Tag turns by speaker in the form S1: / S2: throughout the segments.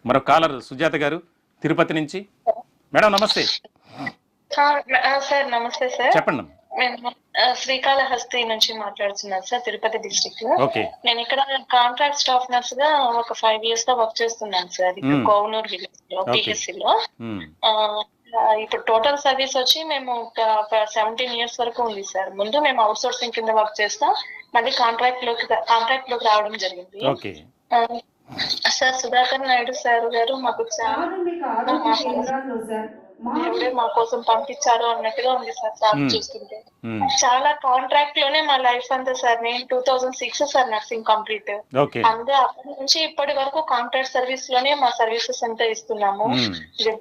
S1: మరొక కాలర్ సుజాత గారు తిరుపతి నుంచి. మేడం నమస్తే.
S2: సార్ నమస్తే సార్.
S1: చెప్పండి.
S2: నేను శ్రీకాళహస్తి నుంచి మాట్లాడుతున్నాను సార్, తిరుపతి డిస్ట్రిక్ట్ లో.
S1: ఓకే.
S2: నేను ఇక్కడ కాంట్రాక్ట్ స్టాఫ్ నర్స్ గా ఒక 5 years గా వర్క్ చేస్తున్నాను సార్, ఇక్కడ కోవనూరు విలేజ్ లో పిహెచ్సి లో. ఇప్పుడు టోటల్ సర్వీస్ వచ్చి మేము ఒక 17 years వరకు ఉంది సార్. ముందు మేము అవుట్ సోర్సింగ్ కింద వర్క్ చేస్తాం, మళ్ళీ కాంట్రాక్ట్ లోకి రావడం జరిగింది. సార్ సుధాకర్ నాయుడు సార్ గారు మాకు దేవుడే మా కోసం పంపించారు అన్నట్టుగా ఉంది సార్. సార్ చూస్తుంటే చాలా కాంట్రాక్ట్ లోనే మా లైఫ్ అంతా సార్. నేను 2006 సార్ నర్సింగ్ కంప్లీట్. అంతే అప్పటి నుంచి ఇప్పటి వరకు కాంట్రాక్ట్ సర్వీస్ లోనే మా సర్వీసెస్ అంతా ఇస్తున్నాము.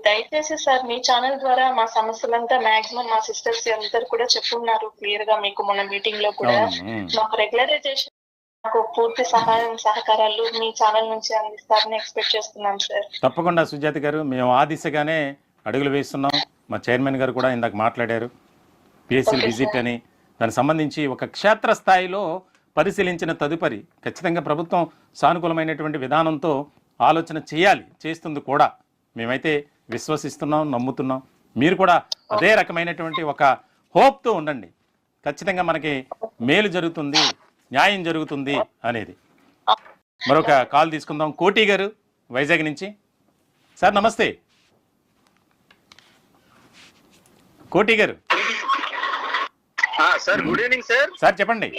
S2: దయచేసి సార్ మీ ఛానల్ ద్వారా మా సమస్యలంతా మాక్సిమం మా సిస్టర్స్ అందరు కూడా చెప్పున్నారు క్లియర్ గా. మీకు మొన్న మీటింగ్ లో కూడా మాకు రెగ్యులరైజేషన్ నాకు పూర్తి సహాయం సహకారాలు మీ ఛానల్ నుంచి అందిస్తారని ఎక్స్పెక్ట్ చేస్తున్నాం సార్.
S1: తప్పకుండా సుజాత గారు, మేము ఆ దిశగానే అడుగులు వేస్తున్నాం. మా చైర్మన్ గారు కూడా ఇందాక మాట్లాడారు పిఎస్సి విజిట్ అని. దానికి సంబంధించి ఒక క్షేత్రస్థాయిలో పరిశీలించిన తదుపరి ఖచ్చితంగా ప్రభుత్వం సానుకూలమైనటువంటి విధానంతో ఆలోచన చేయాలి, చేస్తుంది కూడా. మేమైతే విశ్వసిస్తున్నాం, నమ్ముతున్నాం. మీరు కూడా అదే రకమైనటువంటి ఒక హోప్తో ఉండండి. ఖచ్చితంగా మనకి మేలు జరుగుతుంది, న్యాయం జరుగుతుంది అనేది. మరొక కాల్ తీసుకుందాం. కోటి గారు వైజాగ్ నుంచి. సార్ నమస్తే. కోటి గారు.
S3: Sir good evening sir.
S1: Sir చెప్పండి.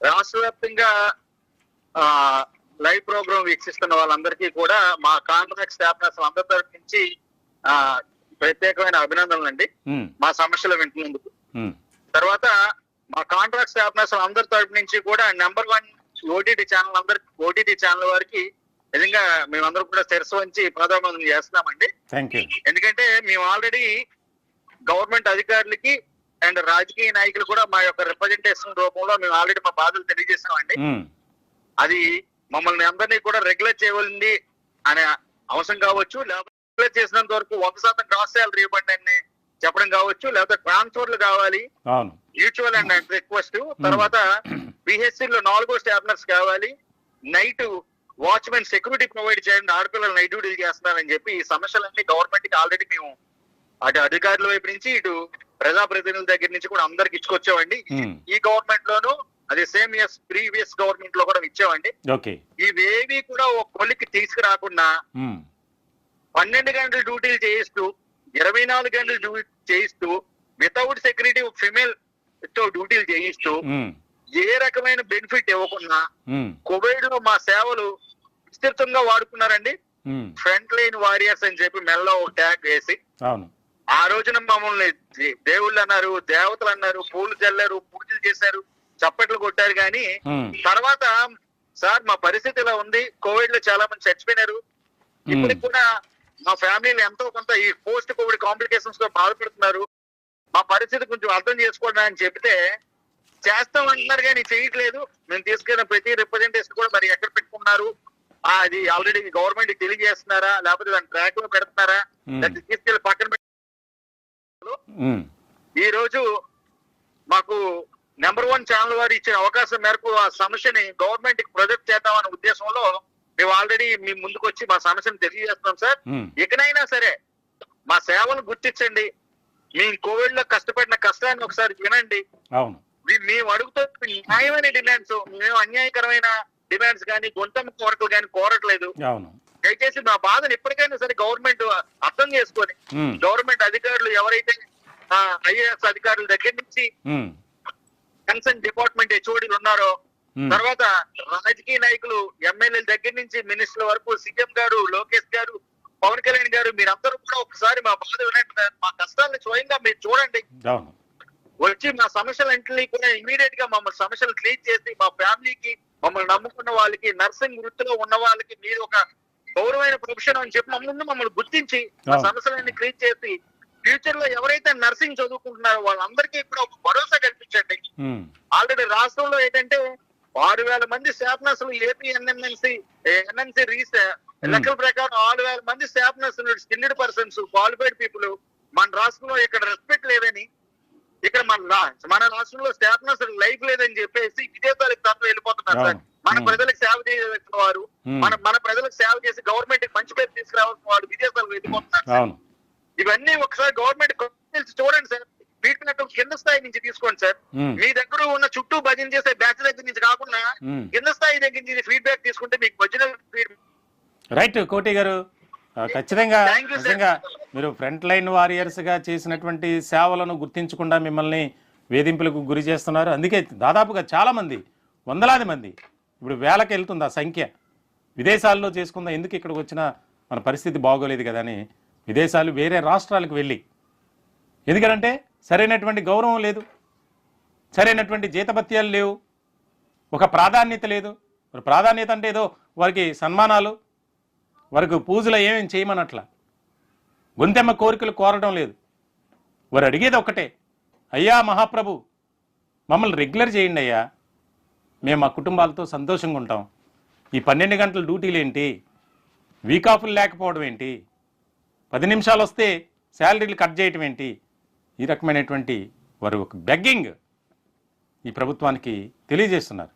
S3: రాష్ట్ర వ్యాప్తంగా లైవ్ ప్రోగ్రామ్ వీక్షిస్తున్న వాళ్ళందరికీ కూడా మా కాంట్రాక్ట్ స్టాఫ్ నర్సులు అందరి తరఫు నుంచి ప్రత్యేకమైన అభినందనలు అండి మా సమస్యలు వింటున్నందుకు. తర్వాత మా కాంట్రాక్ట్ స్టాఫ్ నర్సులు అందరి తరఫు నుంచి కూడా నెంబర్ 1 ఓటీటీ ఛానల్ వారికి నిజంగా మేమందరూ కూడా శిరస్సు వంచి పాదాభివందనం చేస్తున్నామండి. ఎందుకంటే మేము ఆల్రెడీ గవర్నమెంట్ అధికారులకి అండ్ రాజకీయ నాయకులు కూడా మా యొక్క రిప్రజెంటేషన్ రూపంలో మేము ఆల్రెడీ మా బాధలు తెలియజేసామండి. అది మమ్మల్ని అందరినీ కూడా రెగ్యులర్ చేయవలసింది అనే అవసరం కావచ్చు, లేకపోతే రెగ్యులర్ చేసినంత వరకు 100% క్రాస్ శాలరీ ఇవ్వండి అని చెప్పడం కావచ్చు, లేకపోతే ట్రాన్స్ఫర్లు కావాలి, మ్యూచువల్ అండ్ రిక్వెస్ట్. తర్వాత పిహెచ్సి లో 4వ స్టాఫ్ నర్స్ కావాలి, నైట్ వాచ్మెన్ సెక్యూరిటీ ప్రొవైడ్ చేయండి, ఆడపిల్లలు నైట్ డ్యూటీలు చేస్తున్నారని చెప్పి ఈ సమస్యలన్నీ గవర్నమెంట్ కి ఆల్రెడీ మేము అటు అధికారుల వైపు నుంచి ఇటు ప్రజాప్రతినిధుల దగ్గర నుంచి కూడా అందరికి ఇచ్చుకొచ్చామండి. ఈ గవర్నమెంట్ లోను అదే సేమ్ ఇయర్స్ ప్రీవియస్ గవర్నమెంట్ లో కూడా ఇచ్చామండి. ఇవేవి కూడా ఒక కొలికి తీసుకురాకుండా 12 గంటలు డ్యూటీలు చేయిస్తూ 24 గంటలు డ్యూటీ చేయిస్తూ వితౌట్ సెక్యూరిటీ ఫిమేల్ తో డ్యూటీలు చేయిస్తూ ఏ రకమైన బెనిఫిట్ ఇవ్వకుండా కోవిడ్ లో మా సేవలు విస్తృతంగా వాడుకున్నారండి. ఫ్రంట్ లైన్ వారియర్స్ అని చెప్పి మెల్లో ట్యాగ్ వేసి ఆ రోజున మమ్మల్ని దేవుళ్ళు అన్నారు, దేవతలు అన్నారు, పూలు చల్లారు, పూజలు చేశారు, చప్పట్లు కొట్టారు. కానీ తర్వాత సార్ మా పరిస్థితి ఇలా ఉంది, కోవిడ్ లో చాలా మంది చచ్చిపోయినారు, ఇప్పటికి కూడా మా ఫ్యామిలీలో ఎంతో కొంత ఈ పోస్ట్ కోవిడ్ కాంప్లికేషన్స్ తో బాధపడుతున్నారు, మా పరిస్థితి కొంచెం అర్థం చేసుకోండి అని చెప్తే చేస్తాం అంటున్నారు కానీ చేయట్లేదు. మేము తీసుకెళ్ళిన ప్రతి రిప్రజెంటేషన్ కూడా మరి ఎక్కడ పెట్టుకున్నారు, అది ఆల్రెడీ గవర్నమెంట్ తెలియజేస్తున్నారా, లేకపోతే దాని ట్రాక్ లో పెడుతున్నారా, దాన్ని తీసుకెళ్లి పక్కన పెట్టి. ఈ రోజు మాకు నెంబర్ 1 ఛానల్ వారు ఇచ్చిన అవకాశం మేరకు ఆ సమస్యని గవర్నమెంట్ కి ప్రొజెక్ట్ చేద్దామనే ఉద్దేశంలో మేము ఆల్రెడీ మీ ముందుకు వచ్చి మా సమస్యను తెలియజేస్తున్నాం సార్. ఇకనైనా సరే మా సేవలు గుర్తించండి, మీ కోవిడ్ లో కష్టపడిన కష్టాన్ని ఒకసారి వినండి. మేము అడుగుతున్న న్యాయమైన డిమాండ్స్, మేము అన్యాయకరమైన డిమాండ్స్ కానీ గొంతమ్మ కోరికలు కానీ కోరట్లేదు. దయచేసి మా బాధను ఇప్పటికైనా సరే గవర్నమెంట్ అర్థం చేసుకొని గవర్నమెంట్ అధికారులు ఎవరైతే ఐఏఎస్ అధికారుల దగ్గర నుంచి కన్సర్న్ డిపార్ట్మెంట్ హెచ్ఓడీలు ఉన్నారో, తర్వాత రాజకీయ నాయకులు ఎమ్మెల్యేల దగ్గర నుంచి మినిస్టర్ల వరకు, సీఎం గారు, లోకేష్ గారు, పవన్ కళ్యాణ్ గారు, మీరందరూ కూడా ఒకసారి మా బాధ వినండి, మా కష్టాలను స్వయంగా మీరు చూడండి, వచ్చి మా సమస్యలన్నింటినీ కూడా ఇమీడియట్ గా మమ్మల్ని సమస్యలు క్లియర్ చేసి మా ఫ్యామిలీకి, మమ్మల్ని నమ్ముకున్న వాళ్ళకి, నర్సింగ్ వృత్తిలో ఉన్న వాళ్ళకి మీరు ఒక గౌరవమైన ప్రొఫెషన్ అని చెప్పి మమ్మల్ని గుర్తించి మా సమస్యలన్నీ క్లియర్ చేసి ఫ్యూచర్ లో ఎవరైతే నర్సింగ్ చదువుకుంటున్నారో వాళ్ళందరికీ కూడా ఒక భరోసా కల్పించండి. ఆల్రెడీ రాష్ట్రంలో ఏంటంటే 6,000 మంది స్టాఫ్ నర్సులు ఏపీ ఎన్ఎంసీ లెక్కల ప్రకారం 6,000 మంది స్టాఫ్ నర్సులు స్కిల్డ్ పర్సన్స్, క్వాలిఫైడ్ పీపుల్ మన రాష్ట్రంలో ఇక్కడ రెస్పెక్ట్ లేదని, ఇక్కడ మన రాష్ట్రంలో స్టాఫ్ నర్సులు లైఫ్ లేదని చెప్పేసి విదేశాలకు తప్ప వెళ్ళిపోతున్నారు సార్. మన ప్రజలకు సేవ చేసిన వారు, మన ప్రజలకు సేవ చేసి గవర్నమెంట్ కి మంచి పేరు వెతుకుంటున్నారు సార్.
S1: అవును.
S3: ఇవన్నీ ఒకసారి గవర్నమెంట్ చూడండి సార్. వీటిని కింద స్థాయి నుంచి తీసుకోండి సార్. మీ దగ్గర ఉన్న చుట్టూ భజన చేసే బ్యాచ్ దగ్గర నుంచి కాకుండా కింద స్థాయి దగ్గర నుంచి ఫీడ్బ్యాక్ తీసుకుంటే మీకు భజన
S1: రైట్ కోటి గారు, ఖచ్చితంగా నిజంగా మీరు ఫ్రంట్ లైన్ వారియర్స్ గా చేసినటువంటి సేవలను గుర్తించకుండా మిమ్మల్ని వేధింపులకు గురి చేస్తున్నారు. అందుకే దాదాపుగా చాలా మంది, వందలాది మంది, ఇప్పుడు వేలకు వెళ్తుంది ఆ సంఖ్య, విదేశాల్లో చేసుకుందా, ఎందుకు ఇక్కడికి వచ్చిన మన పరిస్థితి బాగోలేదు కదా అని విదేశాలు వేరే రాష్ట్రాలకు వెళ్ళి, ఎందుకంటే సరైనటువంటి గౌరవం లేదు, సరైనటువంటి జీతభత్యాలు లేవు, ఒక ప్రాధాన్యత లేదు. ప్రాధాన్యత అంటే ఏదో వారికి సన్మానాలు, వారికి పూజలు ఏమేమి చేయమనట్ల, గొంతెమ్మ కోరికలు కోరడం లేదు. వారు అడిగేది ఒక్కటే, అయ్యా మహాప్రభు మమ్మల్ని రెగ్యులర్ చేయండి అయ్యా, మేము మా కుటుంబాలతో సంతోషంగా ఉంటాం. ఈ 12 గంటల డ్యూటీలు ఏంటి, వీక్ ఆఫ్లు లేకపోవడం ఏంటి, 10 నిమిషాలు వస్తే శాలరీలు కట్ చేయటం ఏంటి, ఈ రకమైనటువంటి వారు ఒక బెగ్గింగ్ ఈ ప్రభుత్వానికి తెలియజేస్తున్నారు.